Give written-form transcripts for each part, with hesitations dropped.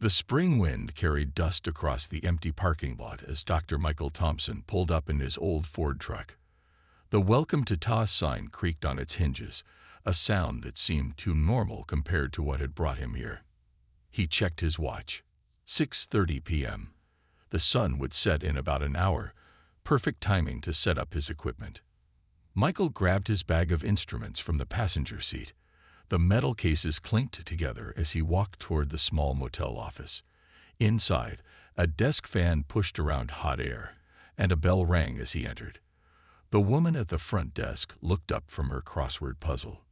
The spring wind carried dust across the empty parking lot as Dr. Michael Thompson pulled up in his old Ford truck. The "Welcome to Taos" sign creaked on its hinges, a sound that seemed too normal compared to what had brought him here. He checked his watch. 6:30 p.m. The sun would set in about an hour, perfect timing to set up his equipment. Michael grabbed his bag of instruments from the passenger seat. The metal cases clinked together as he walked toward the small motel office. Inside, a desk fan pushed around hot air, and a bell rang as he entered. The woman at the front desk looked up from her crossword puzzle.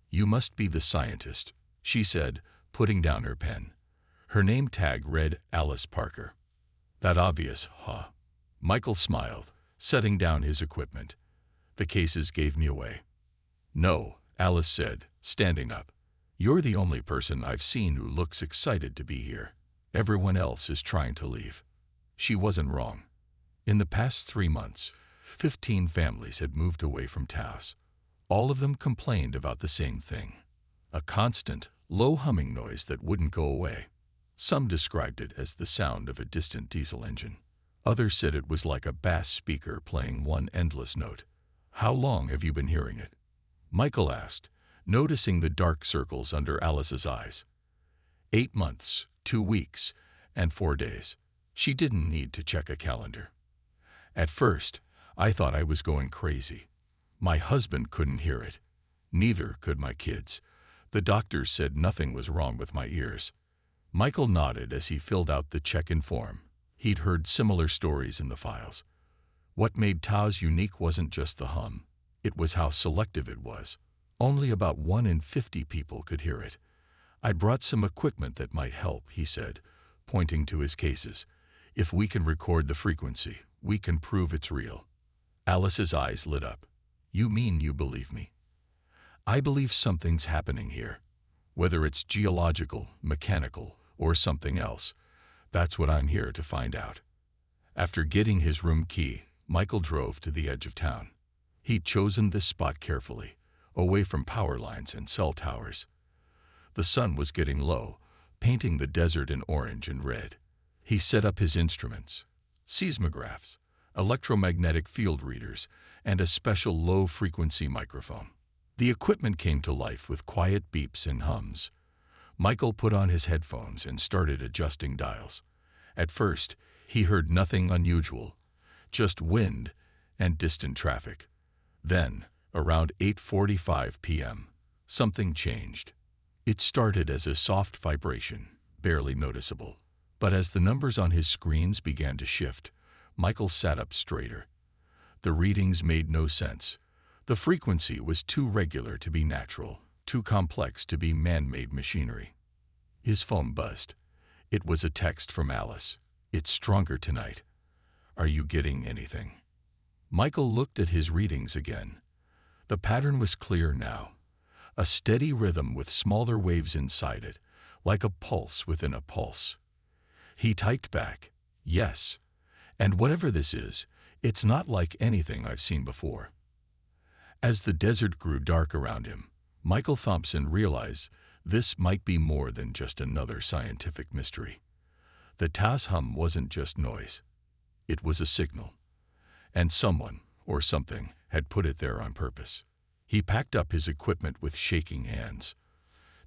"You must be the scientist," she said, putting down her pen. Her name tag read Alice Parker. "That obvious, huh?" Michael smiled, setting down his equipment. "The cases gave me away." "No," Alice said, standing up. "You're the only person I've seen who looks excited to be here. Everyone else is trying to leave." She wasn't wrong. In the past 3 months, 15 families had moved away from Taos. All of them complained about the same thing: a constant, low humming noise that wouldn't go away. Some described it as the sound of a distant diesel engine. Others said it was like a bass speaker playing one endless note. "How long have you been hearing it?" Michael asked, noticing the dark circles under Alice's eyes. 8 months, 2 weeks, and 4 days. She didn't need to check a calendar. "At first, I thought I was going crazy. My husband couldn't hear it. Neither could my kids. The doctors said nothing was wrong with my ears." Michael nodded as he filled out the check-in form. He'd heard similar stories in the files. What made Taos unique wasn't just the hum. It was how selective it was. Only about 1 in 50 people could hear it. "I brought some equipment that might help," he said, pointing to his cases. "If we can record the frequency, we can prove it's real." Alice's eyes lit up. "You mean you believe me?" "I believe something's happening here. Whether it's geological, mechanical, or something else, that's what I'm here to find out." After getting his room key, Michael drove to the edge of town. He'd chosen this spot carefully, away from power lines and cell towers. The sun was getting low, painting the desert in orange and red. He set up his instruments: seismographs, electromagnetic field readers, and a special low-frequency microphone. The equipment came to life with quiet beeps and hums. Michael put on his headphones and started adjusting dials. At first, he heard nothing unusual, just wind and distant traffic. Then, around 8:45 p.m., something changed. It started as a soft vibration, barely noticeable. But as the numbers on his screens began to shift, Michael sat up straighter. The readings made no sense. The frequency was too regular to be natural, too complex to be man-made machinery. His phone buzzed. It was a text from Alice. "It's stronger tonight. Are you getting anything?" Michael looked at his readings again. The pattern was clear now. A steady rhythm with smaller waves inside it, like a pulse within a pulse. He typed back, "Yes. And whatever this is, it's not like anything I've seen before." As the desert grew dark around him, Michael Thompson realized this might be more than just another scientific mystery. The Taos hum wasn't just noise. It was a signal. And someone, or something, had put it there on purpose. He packed up his equipment with shaking hands.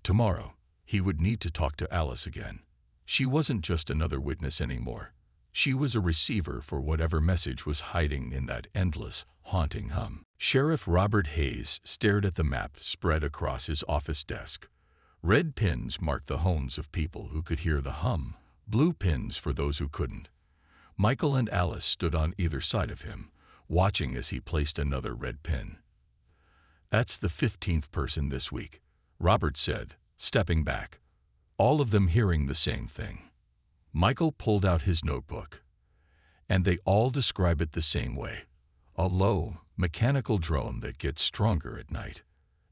Tomorrow, he would need to talk to Alice again. She wasn't just another witness anymore. She was a receiver for whatever message was hiding in that endless, haunting hum. Sheriff Robert Hayes stared at the map spread across his office desk. Red pins marked the homes of people who could hear the hum, blue pins for those who couldn't. Michael and Alice stood on either side of him, watching as he placed another red pin. "That's the 15th person this week," Robert said, stepping back. All of them hearing the same thing. Michael pulled out his notebook. "And they all describe it the same way. A low, mechanical drone that gets stronger at night."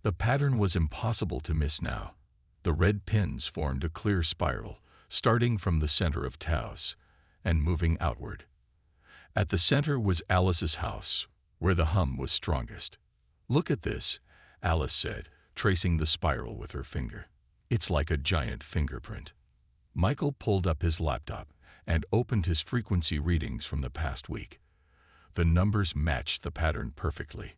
The pattern was impossible to miss now. The red pins formed a clear spiral, starting from the center of Taos and moving outward. At the center was Alice's house, where the hum was strongest. "Look at this," Alice said, tracing the spiral with her finger. "It's like a giant fingerprint." Michael pulled up his laptop and opened his frequency readings from the past week. The numbers matched the pattern perfectly.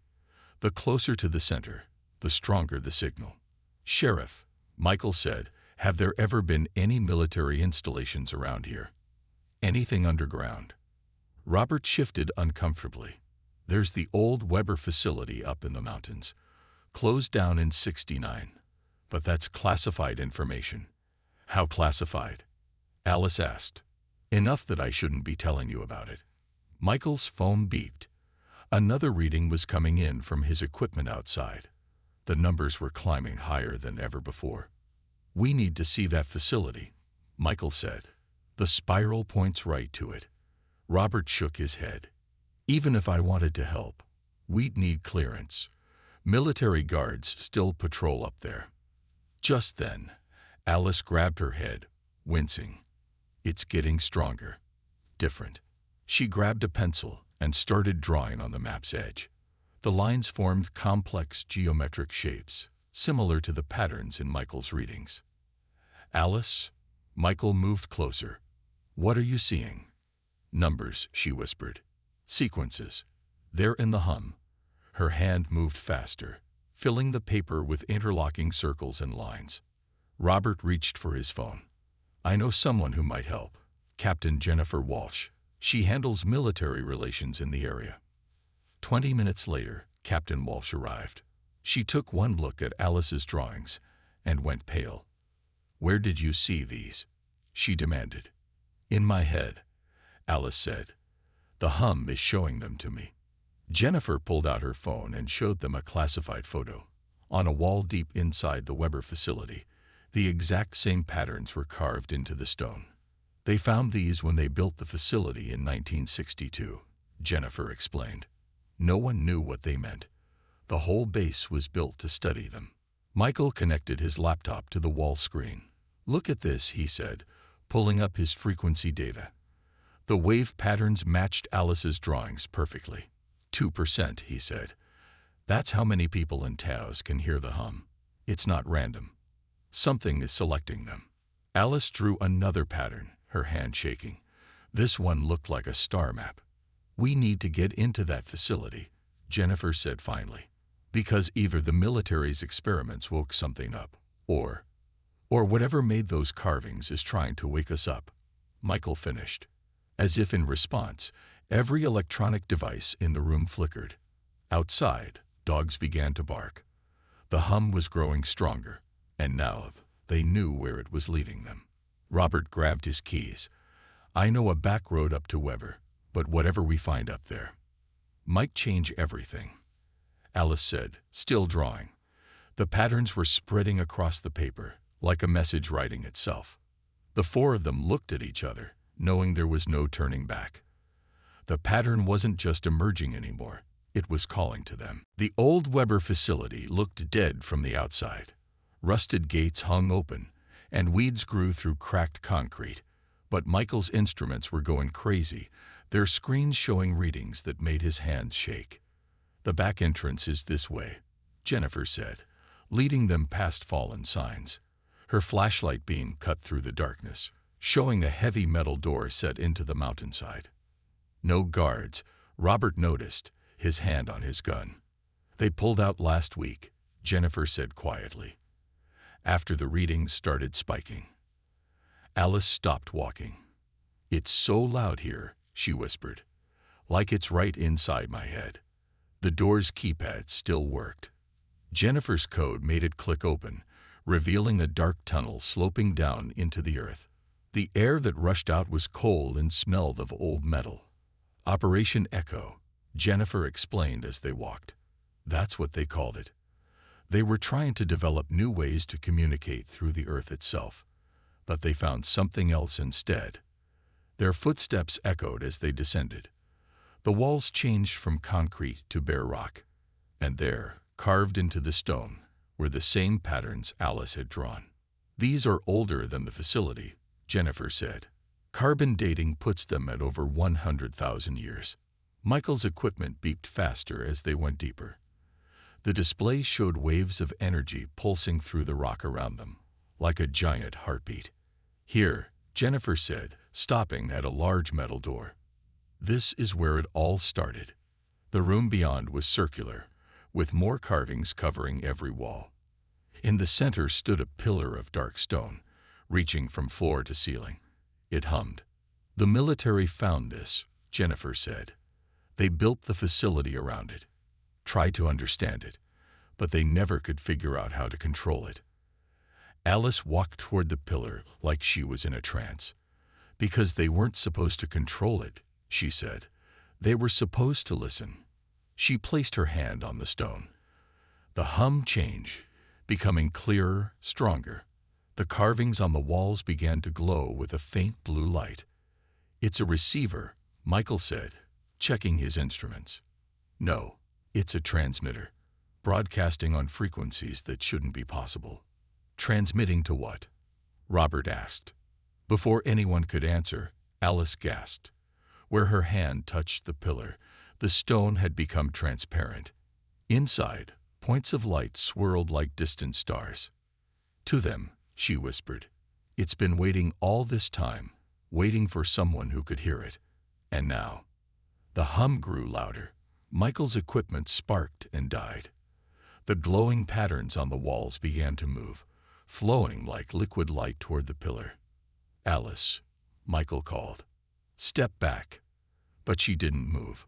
The closer to the center, the stronger the signal. "Sheriff," Michael said, "have there ever been any military installations around here? Anything underground?" Robert shifted uncomfortably. "There's the old Weber facility up in the mountains, closed down in '69. But that's classified information." "How classified?" Alice asked. "Enough that I shouldn't be telling you about it." Michael's phone beeped. Another reading was coming in from his equipment outside. The numbers were climbing higher than ever before. "We need to see that facility," Michael said. "The spiral points right to it." Robert shook his head. "Even if I wanted to help, we'd need clearance. Military guards still patrol up there." Just then, Alice grabbed her head, wincing. "It's getting stronger. Different." She grabbed a pencil and started drawing on the map's edge. The lines formed complex geometric shapes, similar to the patterns in Michael's readings. "Alice," Michael moved closer. "What are you seeing?" "Numbers," she whispered. "Sequences. They're in the hum." Her hand moved faster, filling the paper with interlocking circles and lines. Robert reached for his phone. "I know someone who might help. Captain Jennifer Walsh. She handles military relations in the area." 20 minutes later, Captain Walsh arrived. She took one look at Alice's drawings and went pale. "Where did you see these?" she demanded. "In my head," Alice said. "The hum is showing them to me." Jennifer pulled out her phone and showed them a classified photo. On a wall deep inside the Weber facility, the exact same patterns were carved into the stone. "They found these when they built the facility in 1962, Jennifer explained. "No one knew what they meant. The whole base was built to study them." Michael connected his laptop to the wall screen. "Look at this," he said, pulling up his frequency data. The wave patterns matched Alice's drawings perfectly. 2%, he said. "That's how many people in Taos can hear the hum. It's not random. Something is selecting them." Alice drew another pattern, her hand shaking. This one looked like a star map. "We need to get into that facility," Jennifer said finally, "because either the military's experiments woke something up, or whatever made those carvings is trying to wake us up," Michael finished. As if in response, every electronic device in the room flickered. Outside, dogs began to bark. The hum was growing stronger, and now they knew where it was leading them. Robert grabbed his keys. "I know a back road up to Weber, but whatever we find up there might change everything," Alice said, still drawing. The patterns were spreading across the paper, like a message writing itself. The four of them looked at each other, knowing there was no turning back. The pattern wasn't just emerging anymore, it was calling to them. The old Weber facility looked dead from the outside. Rusted gates hung open, and weeds grew through cracked concrete. But Michael's instruments were going crazy, their screens showing readings that made his hands shake. "The back entrance is this way," Jennifer said, leading them past fallen signs. Her flashlight beam cut through the darkness, showing a heavy metal door set into the mountainside. "No guards," Robert noticed, his hand on his gun. "They pulled out last week," Jennifer said quietly, after the readings started spiking. Alice stopped walking. "It's so loud here," she whispered, "like it's right inside my head." The door's keypad still worked. Jennifer's code made it click open, revealing a dark tunnel sloping down into the earth. The air that rushed out was cold and smelled of old metal. "Operation Echo," Jennifer explained as they walked. That's what they called it. They were trying to develop new ways to communicate through the earth itself, but they found something else instead. Their footsteps echoed as they descended. The walls changed from concrete to bare rock, and there, carved into the stone, were the same patterns Alice had drawn. "These are older than the facility," Jennifer said. "Carbon dating puts them at over 100,000 years." Michael's equipment beeped faster as they went deeper. The display showed waves of energy pulsing through the rock around them, like a giant heartbeat. "Here," Jennifer said, stopping at a large metal door. This is where it all started. The room beyond was circular, with more carvings covering every wall. In the center stood a pillar of dark stone, reaching from floor to ceiling. It hummed. "The military found this," Jennifer said. "They built the facility around it, tried to understand it, but they never could figure out how to control it." Alice walked toward the pillar like she was in a trance. "Because they weren't supposed to control it," she said. "They were supposed to listen." She placed her hand on the stone. The hum changed, becoming clearer, stronger. The carvings on the walls began to glow with a faint blue light. "It's a receiver," Michael said, checking his instruments. "No, it's a transmitter, broadcasting on frequencies that shouldn't be possible." "Transmitting to what?" Robert asked. Before anyone could answer, Alice gasped. Where her hand touched the pillar, the stone had become transparent. Inside, points of light swirled like distant stars. "To them," she whispered. "It's been waiting all this time, waiting for someone who could hear it. And now." The hum grew louder. Michael's equipment sparked and died. The glowing patterns on the walls began to move, flowing like liquid light toward the pillar. "Alice," Michael called. "Step back." But she didn't move.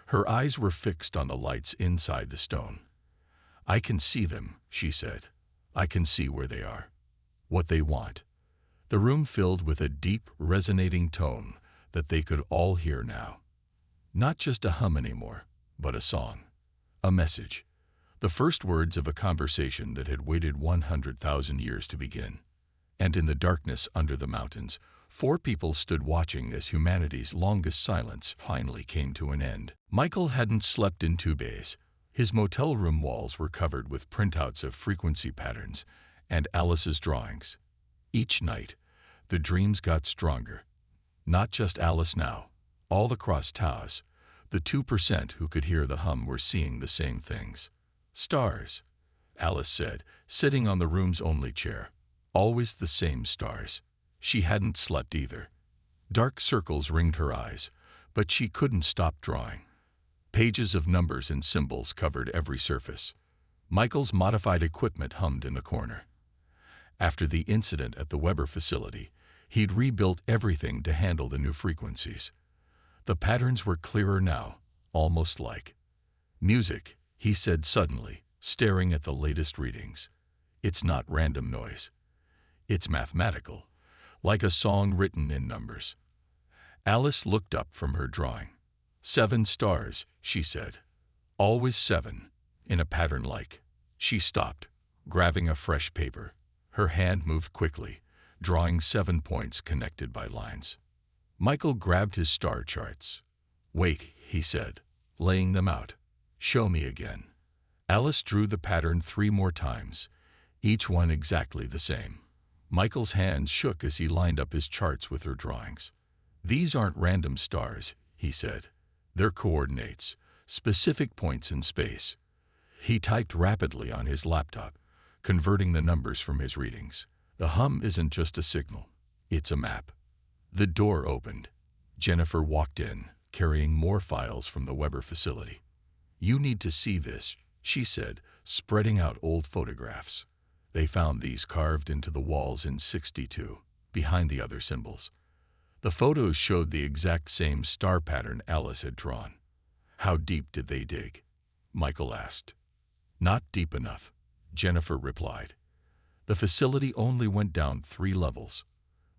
Her eyes were fixed on the lights inside the stone. "I can see them," she said. "I can see where they are, what they want." The room filled with a deep, resonating tone that they could all hear now. Not just a hum anymore, but a song, a message, the first words of a conversation that had waited 100,000 years to begin. And in the darkness under the mountains, 4 people stood watching as humanity's longest silence finally came to an end. Michael hadn't slept in 2 days. His motel room walls were covered with printouts of frequency patterns and Alice's drawings. Each night, the dreams got stronger. Not just Alice now. All across Taos, the 2% who could hear the hum were seeing the same things. "Stars," Alice said, sitting on the room's only chair. "Always the same stars." She hadn't slept either. Dark circles ringed her eyes, but she couldn't stop drawing. Pages of numbers and symbols covered every surface. Michael's modified equipment hummed in the corner. After the incident at the Weber facility, he'd rebuilt everything to handle the new frequencies. The patterns were clearer now, almost like music, he said suddenly, staring at the latest readings. "It's not random noise. It's mathematical, like a song written in numbers." Alice looked up from her drawing. 7 stars, she said. "Always 7, in a pattern like." She stopped, grabbing a fresh paper. Her hand moved quickly, drawing 7 points connected by lines. Michael grabbed his star charts. "Wait," he said, laying them out. "Show me again." Alice drew the pattern 3 more times, each one exactly the same. Michael's hands shook as he lined up his charts with her drawings. "These aren't random stars," he said. "They're coordinates, specific points in space." He typed rapidly on his laptop, converting the numbers from his readings. "The hum isn't just a signal, it's a map." The door opened. Jennifer walked in, carrying more files from the Weber facility. "You need to see this," she said, spreading out old photographs. They found these carved into the walls in '62, behind the other symbols. The photos showed the exact same star pattern Alice had drawn. "How deep did they dig?" Michael asked. "Not deep enough," Jennifer replied. "The facility only went down 3 levels.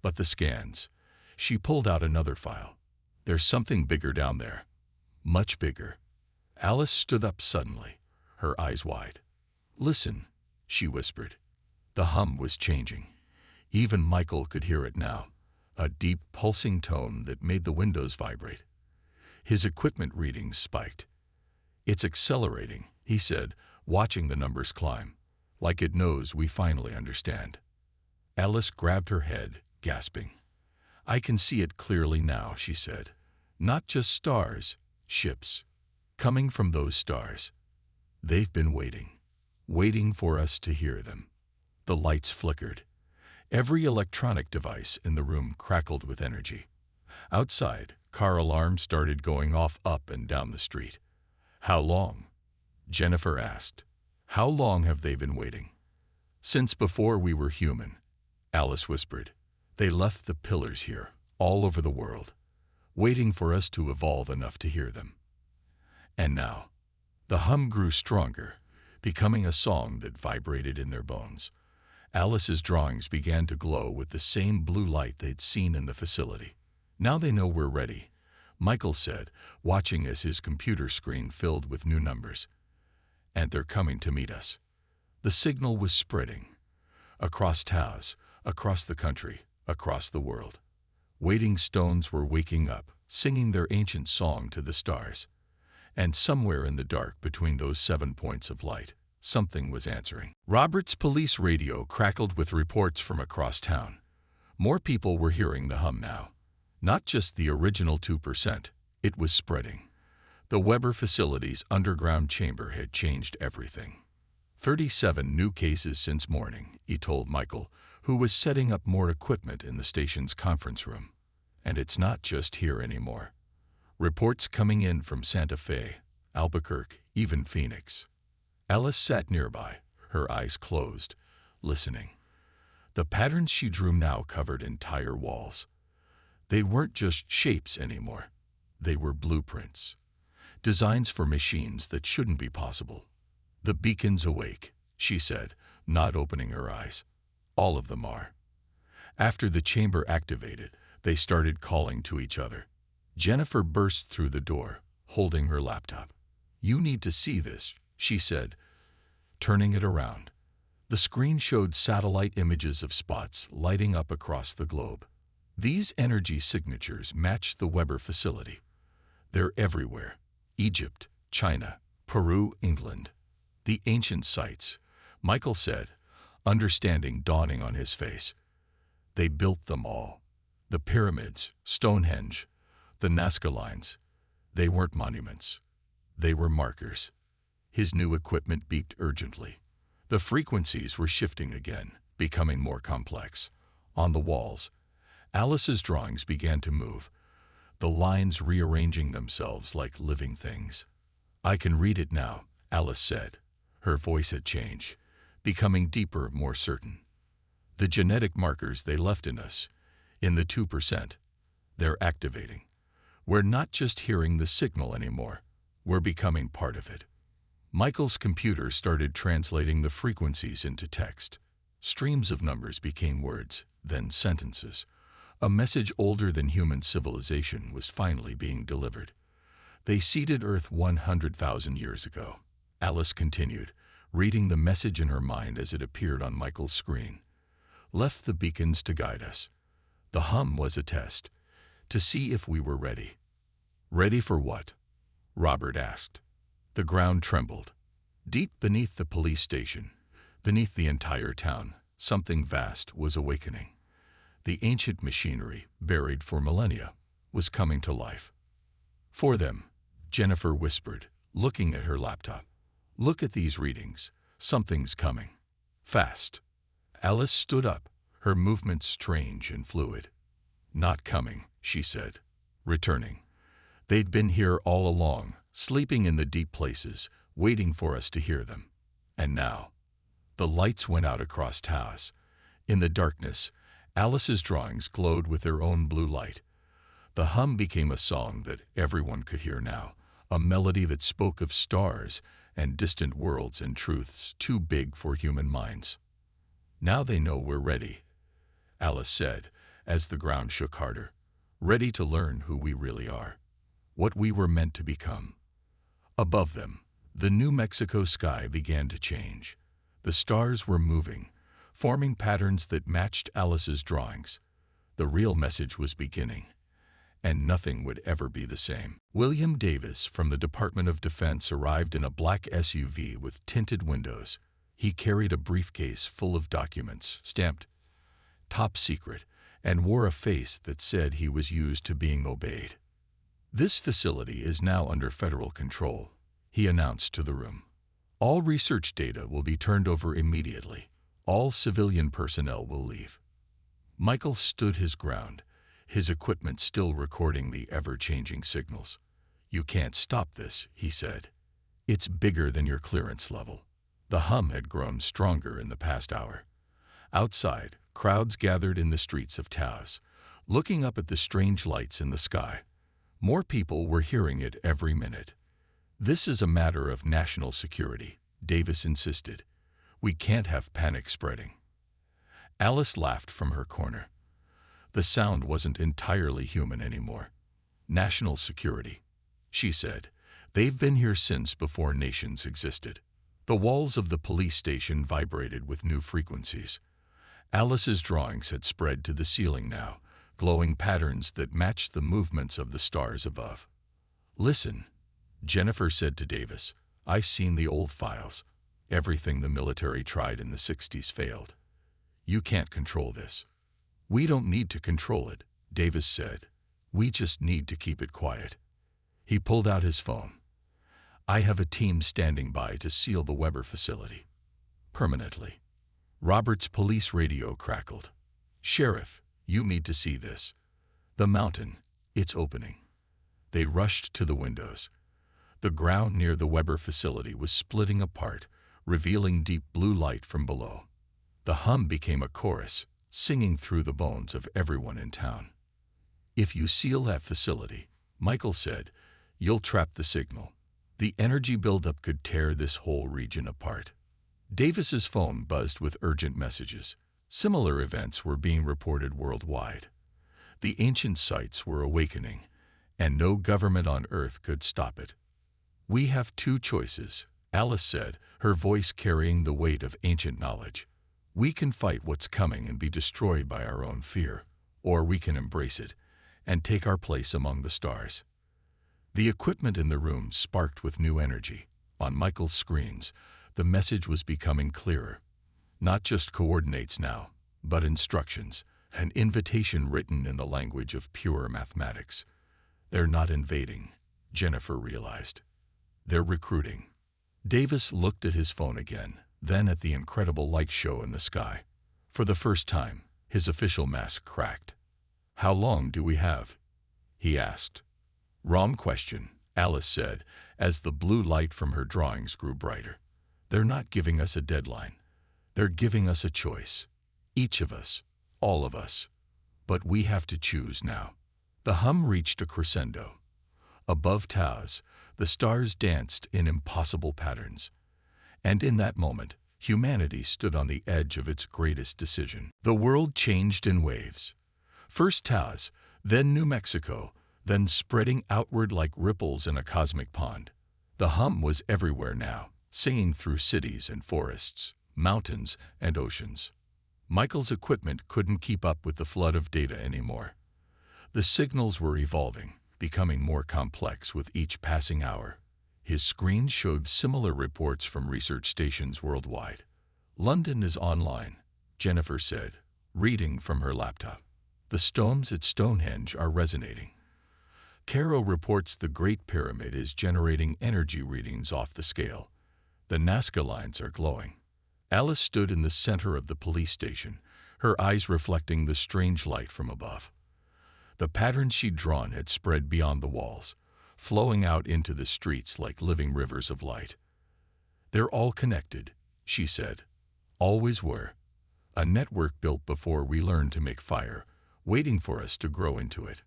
But the scans." She pulled out another file. "There's something bigger down there. Much bigger." Alice stood up suddenly, her eyes wide. "Listen," she whispered. The hum was changing. Even Michael could hear it now, a deep, pulsing tone that made the windows vibrate. His equipment readings spiked. "It's accelerating," he said, watching the numbers climb, "like it knows we finally understand." Alice grabbed her head, gasping. "I can see it clearly now," she said. "Not just stars, ships. Coming from those stars. They've been waiting for us to hear them." The lights flickered. Every electronic device in the room crackled with energy. Outside, car alarms started going off up and down the street. "How long?" Jennifer asked. "How long have they been waiting?" "Since before we were human," Alice whispered. "They left the pillars here, all over the world, waiting for us to evolve enough to hear them." And now, the hum grew stronger, becoming a song that vibrated in their bones. Alice's drawings began to glow with the same blue light they'd seen in the facility. "Now they know we're ready," Michael said, watching as his computer screen filled with new numbers. "And they're coming to meet us." The signal was spreading. Across Taos, across the country, across the world. Waiting stones were waking up, singing their ancient song to the stars. And somewhere in the dark between those 7 points of light, something was answering. Robert's police radio crackled with reports from across town. More people were hearing the hum now. Not just the original 2%, it was spreading. The Weber facility's underground chamber had changed everything. 37 new cases since morning, he told Michael, who was setting up more equipment in the station's conference room. And it's not just here anymore. Reports coming in from Santa Fe, Albuquerque, even Phoenix. Alice sat nearby, her eyes closed, listening. The patterns she drew now covered entire walls. They weren't just shapes anymore. They were blueprints. Designs for machines that shouldn't be possible. "The beacon's awake," she said, not opening her eyes. "All of them are." After the chamber activated, they started calling to each other. Jennifer burst through the door, holding her laptop. "You need to see this," she said, turning it around. The screen showed satellite images of spots lighting up across the globe. These energy signatures matched the Weber facility. They're everywhere. Egypt, China, Peru, England. The ancient sites, Michael said, understanding dawning on his face. They built them all. The pyramids, Stonehenge, the Nazca lines. They weren't monuments. They were markers. His new equipment beeped urgently. The frequencies were shifting again, becoming more complex. On the walls, Alice's drawings began to move, the lines rearranging themselves like living things. "I can read it now," Alice said. Her voice had changed, becoming deeper, more certain. "The genetic markers they left in us, in the 2%, they're activating. We're not just hearing the signal anymore. We're becoming part of it." Michael's computer started translating the frequencies into text. Streams of numbers became words, then sentences. A message older than human civilization was finally being delivered. "They seeded Earth 100,000 years ago," Alice continued, reading the message in her mind as it appeared on Michael's screen. "Left the beacons to guide us. The hum was a test, to see if we were ready." "Ready for what?" Robert asked. The ground trembled. Deep beneath the police station, beneath the entire town, something vast was awakening. The ancient machinery, buried for millennia, was coming to life. "For them," Jennifer whispered, looking at her laptop. "Look at these readings. Something's coming. Fast." Alice stood up, her movements strange and fluid. "Not coming," she said. "Returning. They'd been here all along, sleeping in the deep places, waiting for us to hear them. And now." The lights went out across Taos. In the darkness, Alice's drawings glowed with their own blue light. The hum became a song that everyone could hear now, a melody that spoke of stars and distant worlds and truths too big for human minds. "Now they know we're ready," Alice said, as the ground shook harder. "Ready to learn who we really are, what we were meant to become." Above them, the New Mexico sky began to change. The stars were moving, forming patterns that matched Alice's drawings. The real message was beginning, and nothing would ever be the same. William Davis from the Department of Defense arrived in a black SUV with tinted windows. He carried a briefcase full of documents, stamped "Top Secret," and wore a face that said he was used to being obeyed. "This facility is now under federal control," he announced to the room. "All research data will be turned over immediately. All civilian personnel will leave." Michael stood his ground, his equipment still recording the ever-changing signals. "You can't stop this," he said. "It's bigger than your clearance level." The hum had grown stronger in the past hour. Outside, crowds gathered in the streets of Taos, looking up at the strange lights in the sky. More people were hearing it every minute. "This is a matter of national security," Davis insisted. "We can't have panic spreading." Alice laughed from her corner. The sound wasn't entirely human anymore. "National security," she said. "They've been here since before nations existed." The walls of the police station vibrated with new frequencies. Alice's drawings had spread to the ceiling now, glowing patterns that matched the movements of the stars above. "Listen," Jennifer said to Davis. "I've seen the old files. Everything the military tried in the 60s failed. You can't control this." "We don't need to control it," Davis said. "We just need to keep it quiet." He pulled out his phone. "I have a team standing by to seal the Weber facility. Permanently." Robert's police radio crackled. "Sheriff, you need to see this. The mountain, it's opening." They rushed to the windows. The ground near the Weber facility was splitting apart, revealing deep blue light from below. The hum became a chorus, singing through the bones of everyone in town. "If you seal that facility," Michael said, "you'll trap the signal. The energy buildup could tear this whole region apart." Davis's phone buzzed with urgent messages. Similar events were being reported worldwide. The ancient sites were awakening, and no government on Earth could stop it. "We have two choices," Alice said, her voice carrying the weight of ancient knowledge. "We can fight what's coming and be destroyed by our own fear, or we can embrace it and take our place among the stars." The equipment in the room sparked with new energy. On Michael's screens, the message was becoming clearer. Not just coordinates now, but instructions, an invitation written in the language of pure mathematics. "They're not invading," Jennifer realized. "They're recruiting." Davis looked at his phone again, then at the incredible light show in the sky. For the first time, his official mask cracked. "How long do we have?" he asked. "Wrong question," Alice said, as the blue light from her drawings grew brighter. "They're not giving us a deadline. They're giving us a choice. Each of us, all of us. But we have to choose now." The hum reached a crescendo. Above Taos, the stars danced in impossible patterns. And in that moment, humanity stood on the edge of its greatest decision. The world changed in waves. First Taos, then New Mexico, then spreading outward like ripples in a cosmic pond. The hum was everywhere now, singing through cities and forests, mountains and oceans. Michael's equipment couldn't keep up with the flood of data anymore. The signals were evolving, becoming more complex with each passing hour. His screen showed similar reports from research stations worldwide. "London is online," Jennifer said, reading from her laptop. "The stones at Stonehenge are resonating. Cairo reports the Great Pyramid is generating energy readings off the scale. The Nazca lines are glowing." Alice stood in the center of the police station, her eyes reflecting the strange light from above. The patterns she'd drawn had spread beyond the walls, flowing out into the streets like living rivers of light. "They're all connected," she said. "Always were. A network built before we learned to make fire, waiting for us to grow into it."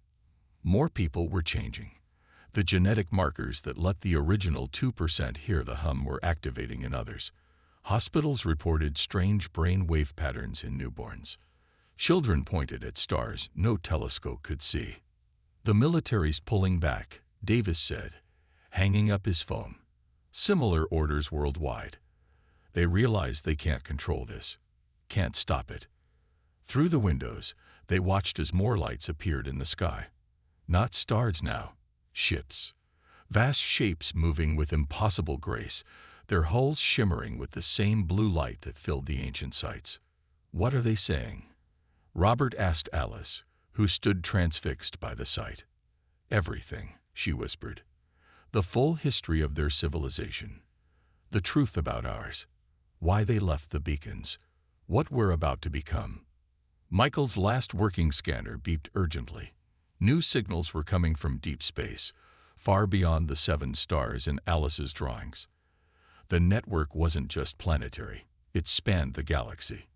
More people were changing. The genetic markers that let the original 2% hear the hum were activating in others. Hospitals reported strange brain wave patterns in newborns. Children pointed at stars no telescope could see. "The military's pulling back," Davis said, hanging up his phone. "Similar orders worldwide. They realize they can't control this, can't stop it." Through the windows, they watched as more lights appeared in the sky. Not stars now, ships. Vast shapes moving with impossible grace, their hulls shimmering with the same blue light that filled the ancient sites. "What are they saying?" Robert asked Alice, who stood transfixed by the sight. "Everything," she whispered. "The full history of their civilization. The truth about ours. Why they left the beacons. What we're about to become. Michael's last working scanner beeped urgently. New signals were coming from deep space, far beyond the 7 stars in Alice's drawings. The network wasn't just planetary, it spanned the galaxy.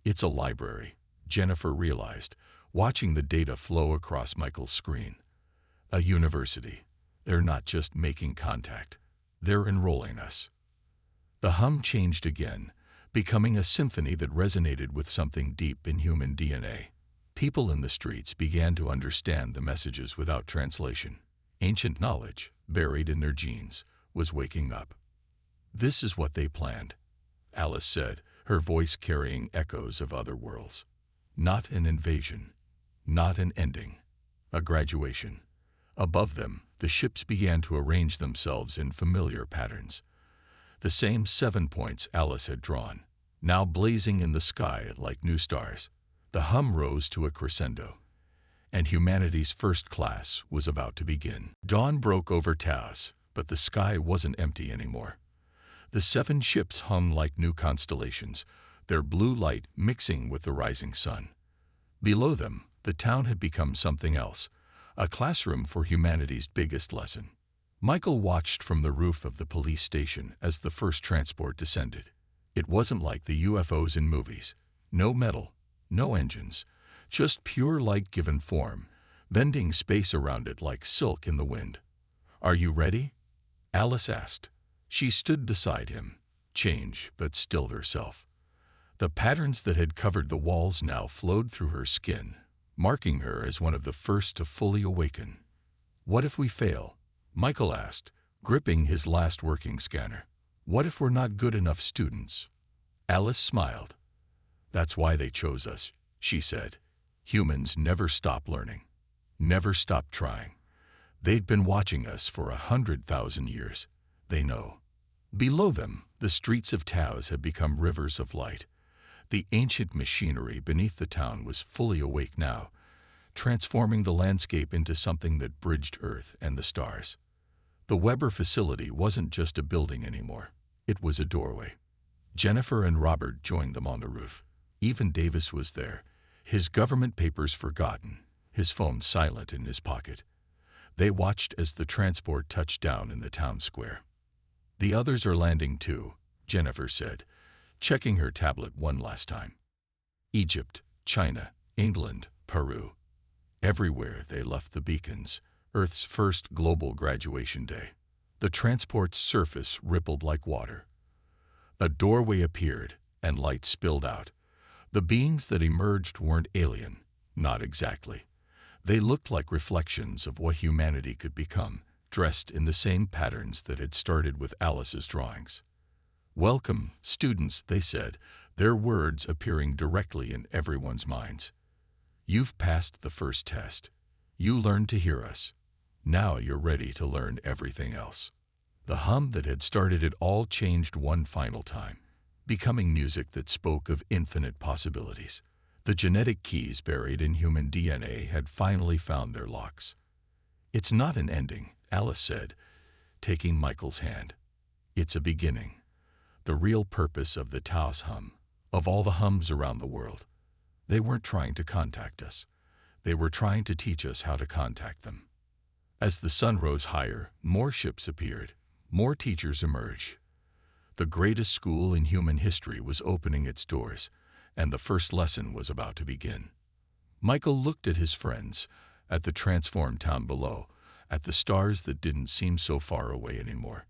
It's a library, Jennifer realized, watching the data flow across Michael's screen. A university. They're not just making contact, they're enrolling us. The hum changed again, becoming a symphony that resonated with something deep in human DNA. People in the streets began to understand the messages without translation. Ancient knowledge, buried in their genes, was waking up. This is what they planned, Alice said, her voice carrying echoes of other worlds. Not an invasion, not an ending, a graduation. Above them, the ships began to arrange themselves in familiar patterns. The same 7 points Alice had drawn, now blazing in the sky like new stars. The hum rose to a crescendo, and humanity's first class was about to begin. Dawn broke over Taos, but the sky wasn't empty anymore. The 7 ships hummed like new constellations, their blue light mixing with the rising sun. Below them, the town had become something else, a classroom for humanity's biggest lesson. Michael watched from the roof of the police station as the first transport descended. It wasn't like the UFOs in movies. No metal, no engines, just pure light given form, bending space around it like silk in the wind. "Are you ready?" Alice asked. She stood beside him, changed but still herself. The patterns that had covered the walls now flowed through her skin, marking her as one of the first to fully awaken. "What if we fail?" Michael asked, gripping his last working scanner. "What if we're not good enough students?" Alice smiled. "That's why they chose us," she said. "Humans never stop learning, never stop trying. They've been watching us for 100,000 years. They know." Below them, the streets of Taos had become rivers of light. The ancient machinery beneath the town was fully awake now, transforming the landscape into something that bridged Earth and the stars. The Weber facility wasn't just a building anymore. It was a doorway. Jennifer and Robert joined them on the roof. Even Davis was there, his government papers forgotten, his phone silent in his pocket. They watched as the transport touched down in the town square. "The others are landing too," Jennifer said, checking her tablet one last time. Egypt, China, England, Peru. Everywhere they left the beacons, Earth's first global graduation day. The transport's surface rippled like water. A doorway appeared, and light spilled out. The beings that emerged weren't alien, not exactly. They looked like reflections of what humanity could become, dressed in the same patterns that had started with Alice's drawings. "Welcome, students," they said, their words appearing directly in everyone's minds. "You've passed the first test. You learned to hear us. Now you're ready to learn everything else." The hum that had started it all changed one final time, becoming music that spoke of infinite possibilities. The genetic keys buried in human DNA had finally found their locks. "It's not an ending," Alice said, taking Michael's hand. "It's a beginning. The real purpose of the Taos hum, of all the hums around the world. They weren't trying to contact us. They were trying to teach us how to contact them." As the sun rose higher, more ships appeared, more teachers emerged. The greatest school in human history was opening its doors, and the first lesson was about to begin. Michael looked at his friends, at the transformed town below, at the stars that didn't seem so far away anymore.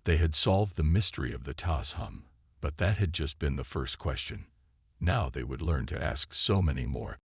They had solved the mystery of the Taos hum, but that had just been the first question. Now they would learn to ask so many more.